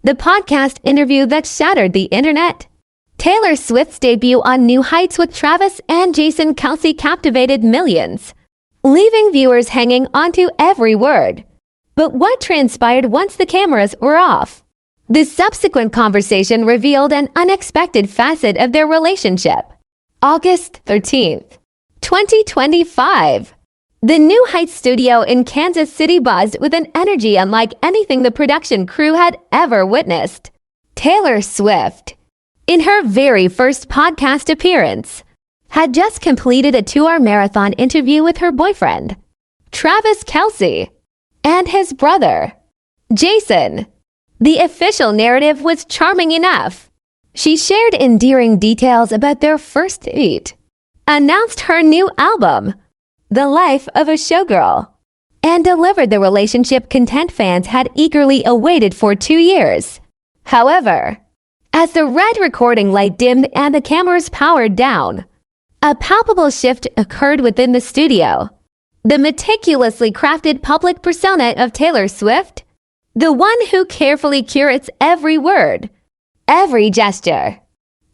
the podcast interview that shattered the internet. Taylor Swift's debut on New Heights with Travis and Jason Kelce captivated millions, leaving viewers hanging onto every word. But what transpired once the cameras were off? The subsequent conversation revealed an unexpected facet of their relationship. August 13th, 2025. The New Heights studio in Kansas City buzzed with an energy unlike anything the production crew had ever witnessed. Taylor Swift, in her very first podcast appearance, had just completed a 2-hour marathon interview with her boyfriend, Travis Kelce, and his brother, Jason. The official narrative was charming enough. She shared endearing details about their first date, announced her new album, The Life of a Showgirl, and delivered the relationship content fans had eagerly awaited for 2 years. However, as the red recording light dimmed and the cameras powered down, a palpable shift occurred within the studio. The meticulously crafted public persona of Taylor Swift, the one who carefully curates every word, every gesture,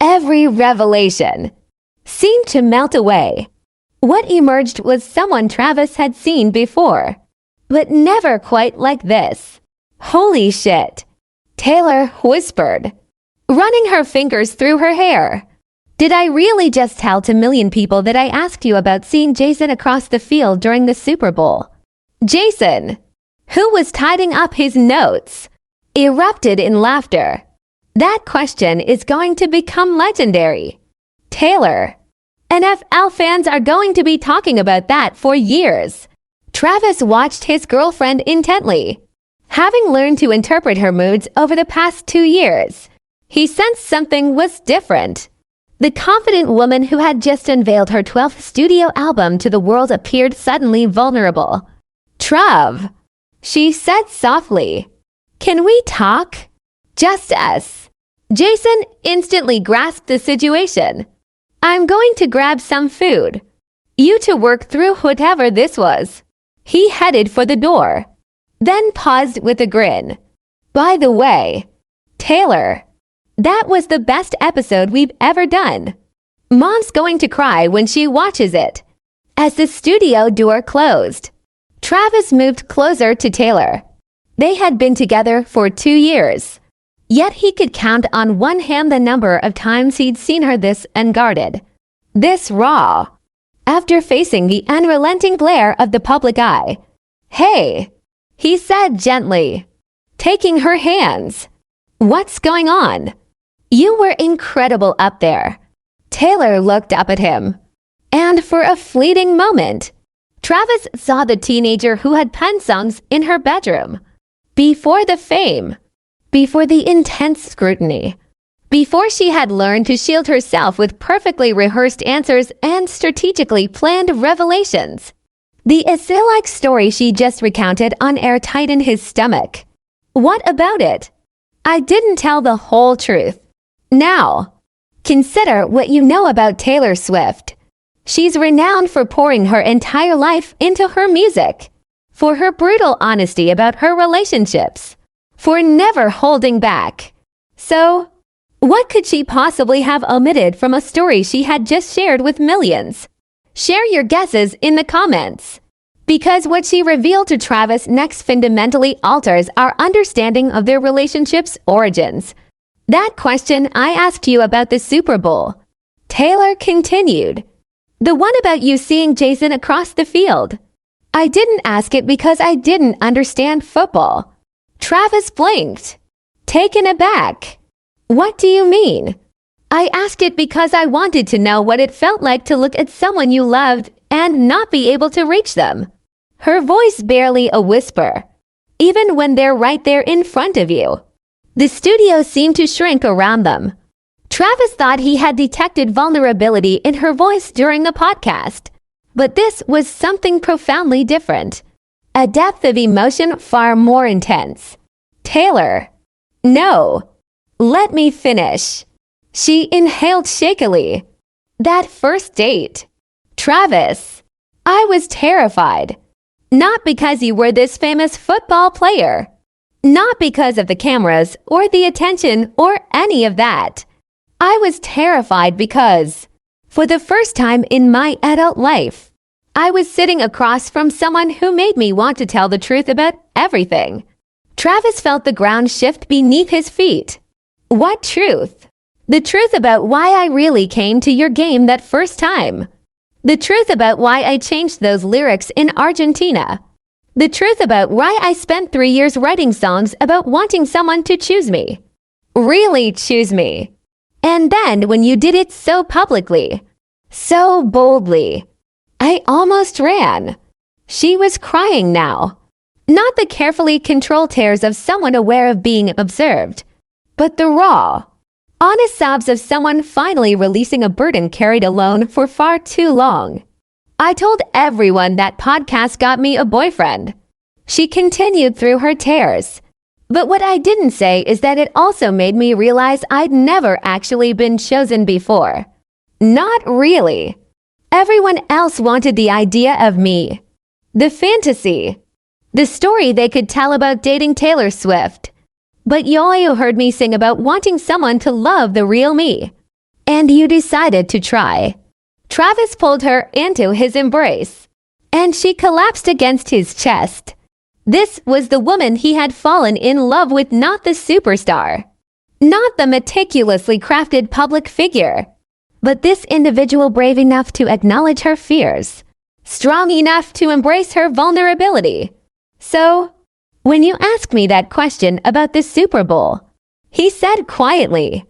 every revelation, seemed to melt away. What emerged was someone Travis had seen before, but never quite like this. "Holy shit," Taylor whispered, running her fingers through her hair. "Did I really just tell to a million people that I asked you about seeing Jason across the field during the Super Bowl?" Jason, who was tidying up his notes, erupted in laughter. "That question is going to become legendary, Taylor. NFL fans are going to be talking about that for years." Travis watched his girlfriend intently. Having learned to interpret her moods over the past 2 years, he sensed something was different. The confident woman who had just unveiled her 12th studio album to the world appeared suddenly vulnerable. "Trav," she said softly, "can we talk? Just us." Jason instantly grasped the situation. "I'm going to grab some food. You two work through whatever this was." He headed for the door, then paused with a grin. "By the way, Taylor, that was the best episode we've ever done. Mom's going to cry when she watches it." As the studio door closed, Travis moved closer to Taylor. They had been together for 2 years, yet he could count on one hand the number of times he'd seen her this unguarded, this raw, after facing the unrelenting glare of the public eye. "Hey," he said gently, taking her hands. "What's going on? You were incredible up there." Taylor looked up at him, and for a fleeting moment, Travis saw the teenager who had penned songs in her bedroom. Before the fame, before the intense scrutiny, before she had learned to shield herself with perfectly rehearsed answers and strategically planned revelations, the essay-like story she just recounted on air tightened his stomach. "What about it? I didn't tell the whole truth." Now, consider what you know about Taylor Swift. She's renowned for pouring her entire life into her music, for her brutal honesty about her relationships, for never holding back. So, what could she possibly have omitted from a story she had just shared with millions? Share your guesses in the comments, because what she revealed to Travis next fundamentally alters our understanding of their relationship's origins. "That question I asked you about the Super Bowl," Taylor continued. "The one about you seeing Jason across the field. I didn't ask it because I didn't understand football." Travis blinked, taken aback. "What do you mean?" "I asked it because I wanted to know what it felt like to look at someone you loved and not be able to reach them." Her voice barely a whisper, even when they're right there in front of you. The studio seemed to shrink around them. Travis thought he had detected vulnerability in her voice during the podcast, but this was something profoundly different. A depth of emotion far more intense. "Taylor, no. Let me finish." She inhaled shakily. "That first date. Travis, I was terrified. Not because you were this famous football player, Not because of the cameras or the attention or any of that. I was terrified because, for the first time in my adult life, I was sitting across from someone who made me want to tell the truth about everything. Travis felt the ground shift beneath his feet. What truth? The truth about why I really came to your game that first time. The truth about why I changed those lyrics in Argentina. The truth about why I spent 3 years writing songs about wanting someone to choose me. Really choose me. And then when you did it so publicly, so boldly, I almost ran. She was crying now. Not the carefully controlled tears of someone aware of being observed, but the raw, honest sobs of someone finally releasing a burden carried alone for far too long. I told everyone that podcast got me a boyfriend. She continued through her tears. But what I didn't say is that it also made me realize I'd never actually been chosen before. Not really. Everyone else wanted the idea of me. The fantasy. The story they could tell about dating Taylor Swift. But you heard me sing about wanting someone to love the real me. And you decided to try. Travis pulled her into his embrace, and she collapsed against his chest. This was the woman he had fallen in love with, not the superstar, not the meticulously crafted public figure, but this individual brave enough to acknowledge her fears, strong enough to embrace her vulnerability. So, when you asked me that question about the Super Bowl, he said quietly,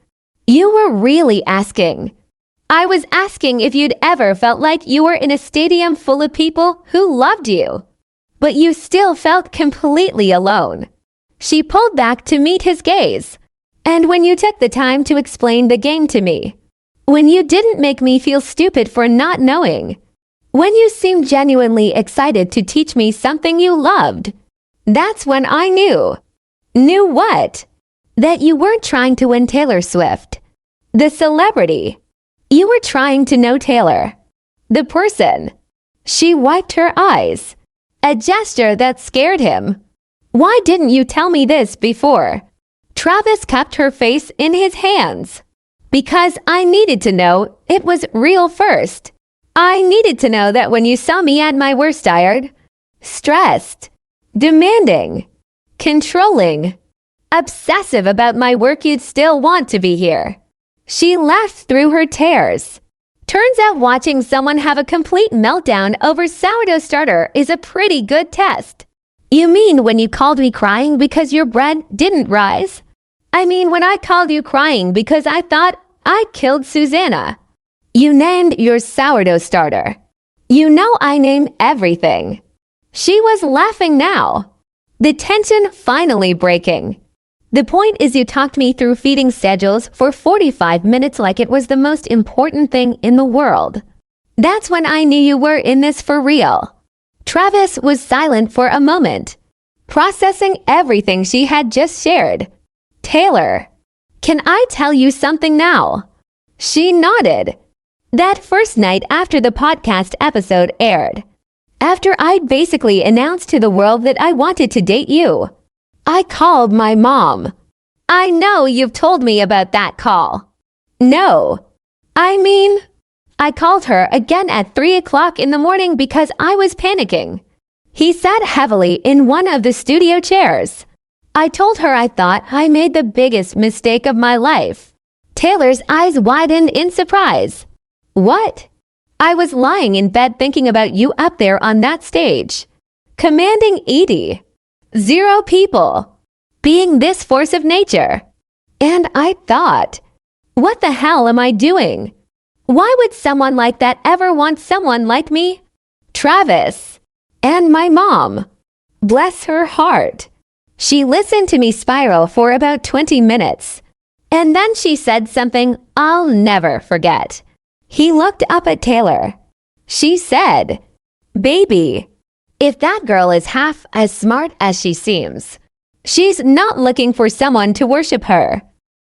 "You were really asking." I was asking if you'd ever felt like you were in a stadium full of people who loved you, but you still felt completely alone. She pulled back to meet his gaze. And when you took the time to explain the game to me, when you didn't make me feel stupid for not knowing, when you seemed genuinely excited to teach me something you loved, that's when I knew. Knew what? That you weren't trying to win Taylor Swift, the celebrity. You were trying to know Taylor, the person. She wiped her eyes, a gesture that scared him. Why didn't you tell me this before? Travis cupped her face in his hands. Because I needed to know it was real first. I needed to know that when you saw me at my worst, tired, stressed, demanding, controlling, obsessive about my work, you'd still want to be here. She laughed through her tears. Turns out watching someone have a complete meltdown over sourdough starter is a pretty good test. You mean when you called me crying because your bread didn't rise? I mean when I called you crying because I thought I'd killed Susanna. You named your sourdough starter. You know I name everything. She was laughing now, the tension finally breaking. The point is you talked me through feeding schedules for 45 minutes like it was the most important thing in the world. That's when I knew you were in this for real. Travis was silent for a moment, processing everything she had just shared. Taylor, can I tell you something now? She nodded. That first night after the podcast episode aired, after I'd basically announced to the world that I wanted to date you, I called my mom. I know you've told me about that call. No. I called her again at 3 o'clock in the morning because I was panicking. He sat heavily in one of the studio chairs. I told her I thought I made the biggest mistake of my life. Taylor's eyes widened in surprise. What? I was lying in bed thinking about you up there on that stage, commanding Edie. 0 people, being this force of nature. And I thought, what the hell am I doing? Why would someone like that ever want someone like me? Travis. And my mom. Bless her heart. She listened to me spiral for about 20 minutes. And then she said something I'll never forget. He looked up at Taylor. She said, "Baby, if that girl is half as smart as she seems, she's not looking for someone to worship her.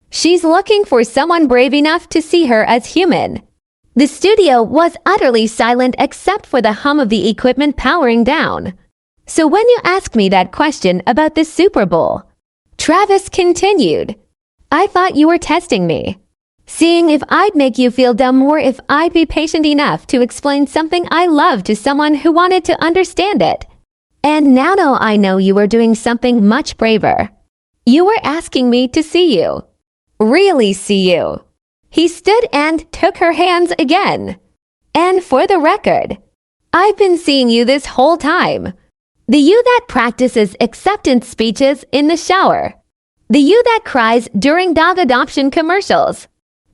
She's looking for someone brave enough to see her as human." The studio was utterly silent except for the hum of the equipment powering down. So when you asked me that question about the Super Bowl, Travis continued. I thought you were testing me. Seeing if I'd make you feel dumb or if I'd be patient enough to explain something I love to someone who wanted to understand it. And now I know you were doing something much braver. You were asking me to see you. Really see you. He stood and took her hands again. And for the record, I've been seeing you this whole time. The you that practices acceptance speeches in the shower. The you that cries during dog adoption commercials.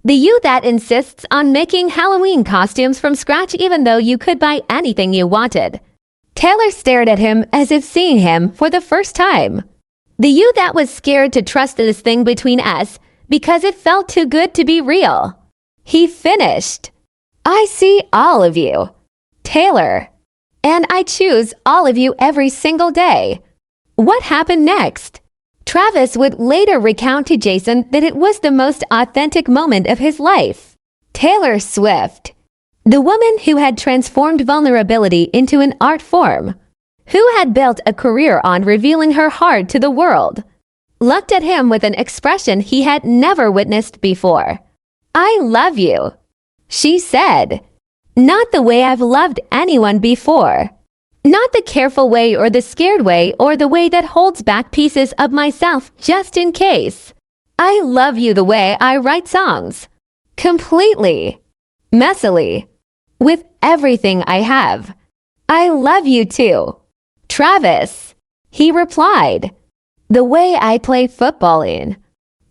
The you that insists on making Halloween costumes from scratch even though you could buy anything you wanted. Taylor stared at him as if seeing him for the first time. The you that was scared to trust this thing between us because it felt too good to be real. He finished. I see all of you, Taylor, and I choose all of you every single day. What happened next? Travis would later recount to Jason that it was the most authentic moment of his life. Taylor Swift, the woman who had transformed vulnerability into an art form, who had built a career on revealing her heart to the world, looked at him with an expression he had never witnessed before. I love you, she said. Not the way I've loved anyone before. Not the careful way or the scared way or the way that holds back pieces of myself just in case. I love you the way I write songs. Completely. Messily. With everything I have. I love you too. Travis, he replied. The way I play football in.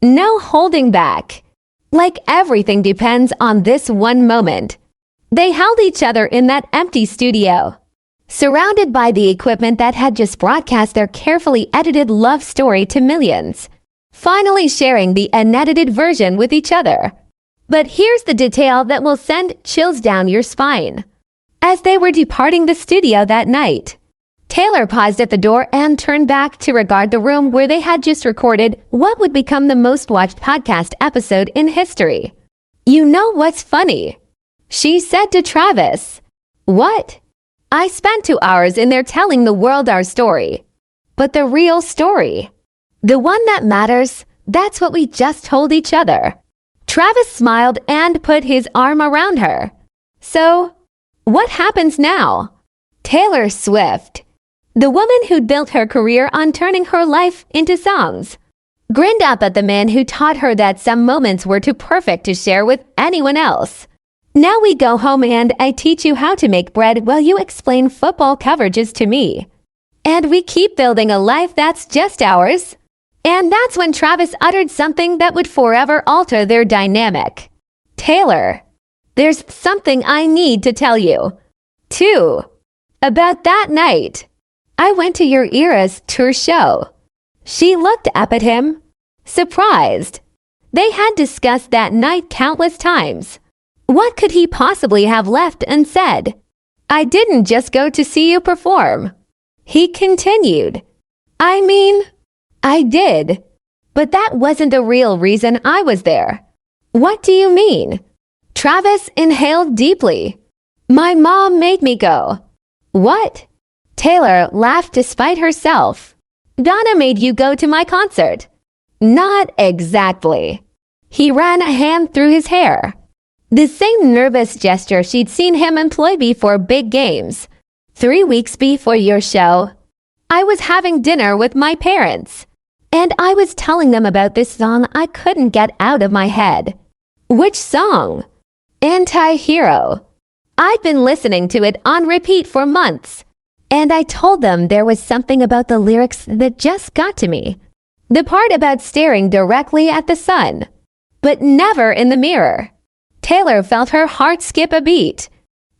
No holding back. Like everything depends on this one moment. They held each other in that empty studio, surrounded by the equipment that had just broadcast their carefully edited love story to millions, finally sharing the unedited version with each other. But here's the detail that will send chills down your spine. As they were departing the studio that night, Taylor paused at the door and turned back to regard the room where they had just recorded what would become the most watched podcast episode in history. You know what's funny? She said to Travis. What? I spent 2 hours in there telling the world our story. But the real story, the one that matters, that's what we just told each other. Travis smiled and put his arm around her. So, what happens now? Taylor Swift, the woman who built her career on turning her life into songs, grinned up at the man who taught her that some moments were too perfect to share with anyone else. Now we go home and I teach you how to make bread while you explain football coverages to me. And we keep building a life that's just ours. And that's when Travis uttered something that would forever alter their dynamic. Taylor, there's something I need to tell you. Too. About that night. I went to your Eras tour show. She looked up at him, surprised. They had discussed that night countless times. What could he possibly have left unsaid? I didn't just go to see you perform. He continued. I mean, I did. But that wasn't the real reason I was there. What do you mean? Travis inhaled deeply. My mom made me go. What? Taylor laughed despite herself. Donna made you go to my concert. Not exactly. He ran a hand through his hair. The same nervous gesture she'd seen him employ before big games. 3 weeks before your show, I was having dinner with my parents, and I was telling them about this song I couldn't get out of my head. Which song? Anti-Hero. I'd been listening to it on repeat for months, and I told them there was something about the lyrics that just got to me. The part about staring directly at the sun, but never in the mirror. Taylor felt her heart skip a beat.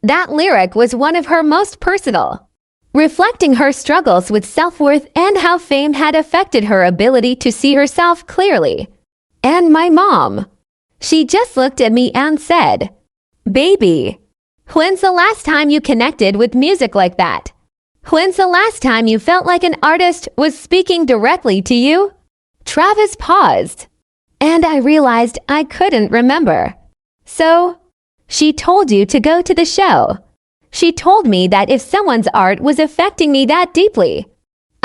That lyric was one of her most personal, reflecting her struggles with self-worth and how fame had affected her ability to see herself clearly. And my mom. She just looked at me and said, Baby, when's the last time you connected with music like that? When's the last time you felt like an artist was speaking directly to you? Travis paused, and I realized I couldn't remember. So, she told you to go to the show. She told me that if someone's art was affecting me that deeply,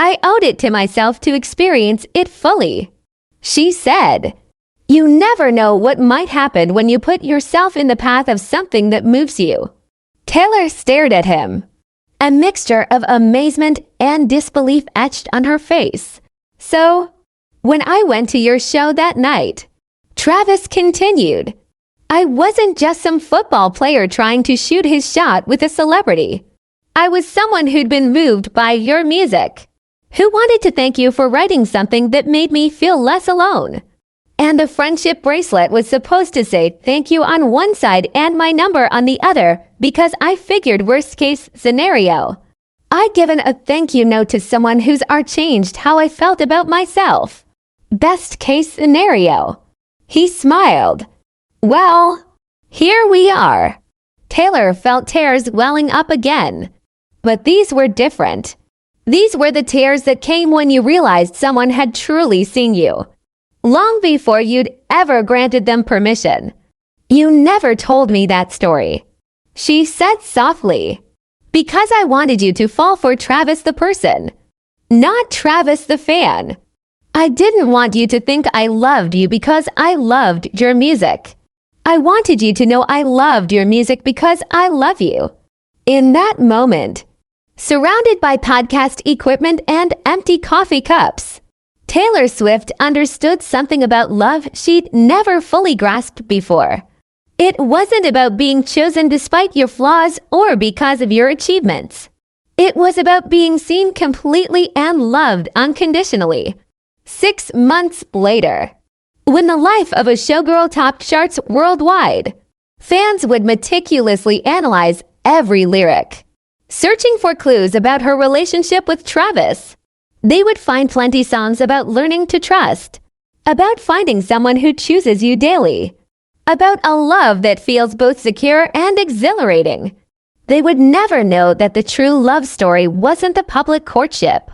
I owed it to myself to experience it fully. She said, "You never know what might happen when you put yourself in the path of something that moves you." Taylor stared at him, a mixture of amazement and disbelief etched on her face. "So, when I went to your show that night," Travis continued, "I wasn't just some football player trying to shoot his shot with a celebrity. I was someone who'd been moved by your music, who wanted to thank you for writing something that made me feel less alone. And the friendship bracelet was supposed to say thank you on one side and my number on the other because I figured worst case scenario. I'd given a thank you note to someone whose art changed how I felt about myself. Best case scenario." He smiled. "Well, here we are." Taylor felt tears welling up again. But these were different. These were the tears that came when you realized someone had truly seen you, long before you'd ever granted them permission. "You never told me that story," she said softly, "because I wanted you to fall for Travis the person, not Travis the fan. I didn't want you to think I loved you because I loved your music. I wanted you to know I loved your music because I love you." In that moment, surrounded by podcast equipment and empty coffee cups, Taylor Swift understood something about love she'd never fully grasped before. It wasn't about being chosen despite your flaws or because of your achievements. It was about being seen completely and loved unconditionally. 6 months later, when the life of a showgirl topped charts worldwide, fans would meticulously analyze every lyric, searching for clues about her relationship with Travis. They would find plenty songs about learning to trust, about finding someone who chooses you daily, about a love that feels both secure and exhilarating. They would never know that the true love story wasn't the public courtship,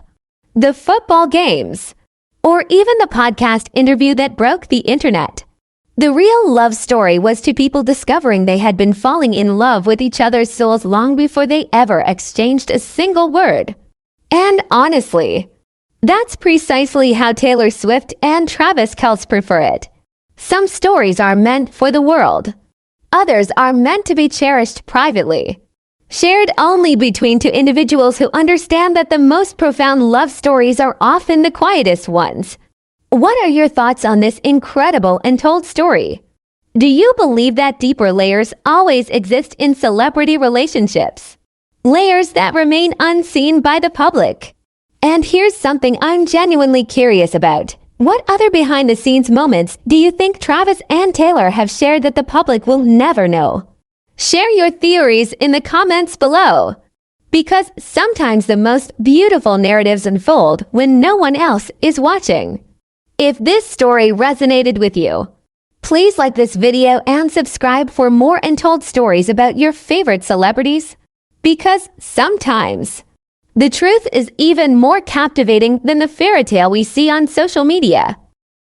the football games, or even the podcast interview that broke the internet. The real love story was to people discovering they had been falling in love with each other's souls long before they ever exchanged a single word. And honestly, that's precisely how Taylor Swift and Travis Kelce prefer it. Some stories are meant for the world. Others are meant to be cherished privately, shared only between two individuals who understand that the most profound love stories are often the quietest ones. What are your thoughts on this incredible untold story? Do you believe that deeper layers always exist in celebrity relationships? Layers that remain unseen by the public? And here's something I'm genuinely curious about. What other behind-the-scenes moments do you think Travis and Taylor have shared that the public will never know? Share your theories in the comments below, because sometimes the most beautiful narratives unfold when no one else is watching. If this story resonated with you, please like this video and subscribe for more untold stories about your favorite celebrities, because sometimes the truth is even more captivating than the fairy tale we see on social media.